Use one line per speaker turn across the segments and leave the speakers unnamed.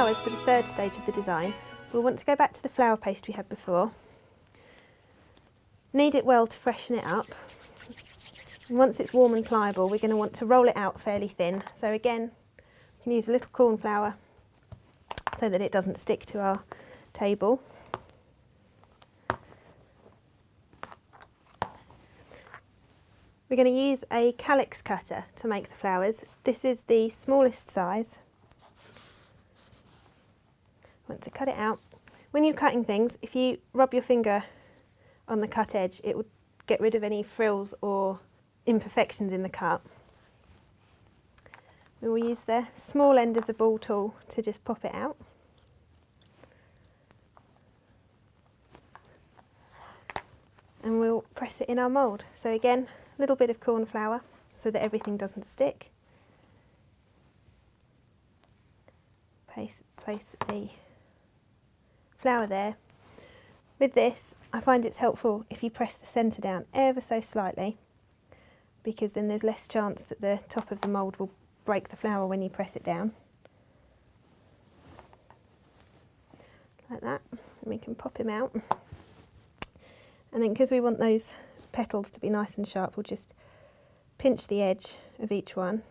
flowers for the third stage of the design, we'll want to go back to the flower paste we had before, knead it well to freshen it up, and once it's warm and pliable we're going to want to roll it out fairly thin. So again, we can use a little corn flour so that it doesn't stick to our table. We're going to use a calyx cutter to make the flowers. This is the smallest size. Want to cut it out. When you're cutting things, if you rub your finger on the cut edge, it will get rid of any frills or imperfections in the cut. We will use the small end of the ball tool to just pop it out. And we'll press it in our mould. So again, a little bit of corn flour so that everything doesn't stick. Place the flour there. With this, I find it's helpful if you press the centre down ever so slightly, because then there's less chance that the top of the mould will break the flower when you press it down. Like that, and we can pop him out. And then because we want those petals to be nice and sharp, we'll just pinch the edge of each one.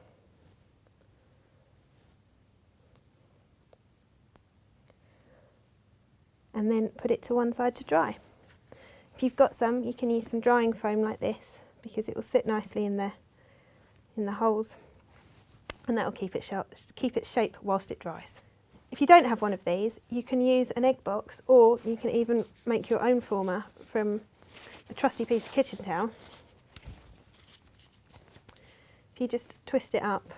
And then put it to one side to dry. If you've got some, you can use some drying foam like this, because it will sit nicely in the holes, and that will keep it sharp, keep its shape whilst it dries. If you don't have one of these, you can use an egg box, or you can even make your own former from a trusty piece of kitchen towel. If you just twist it up,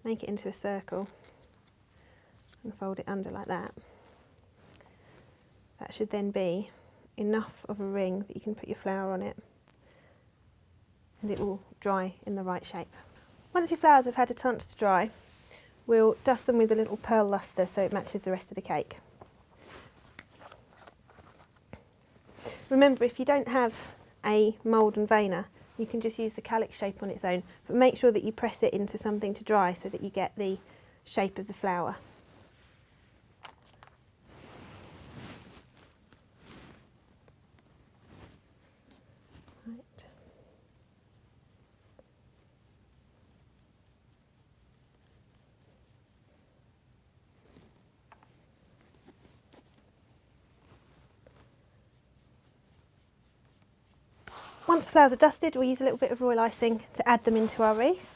make it into a circle, and fold it under like that. That should then be enough of a ring that you can put your flower on it, and it will dry in the right shape. Once your flowers have had a chance to dry, we'll dust them with a little pearl lustre so it matches the rest of the cake. Remember, if you don't have a mould and veiner, you can just use the calyx shape on its own, but make sure that you press it into something to dry so that you get the shape of the flower. Once the flowers are dusted, we'll use a little bit of royal icing to add them into our wreath.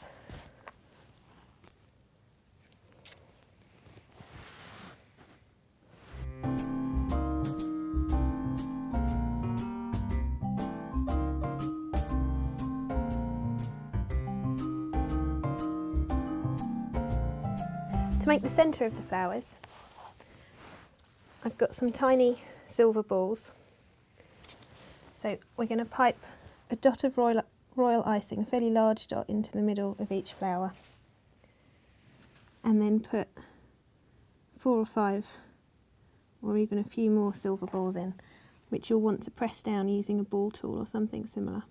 To make the centre of the flowers, I've got some tiny silver balls. So we're going to pipe a dot of royal icing, a fairly large dot, into the middle of each flower, and then put 4 or 5 or even a few more silver balls in, which you'll want to press down using a ball tool or something similar.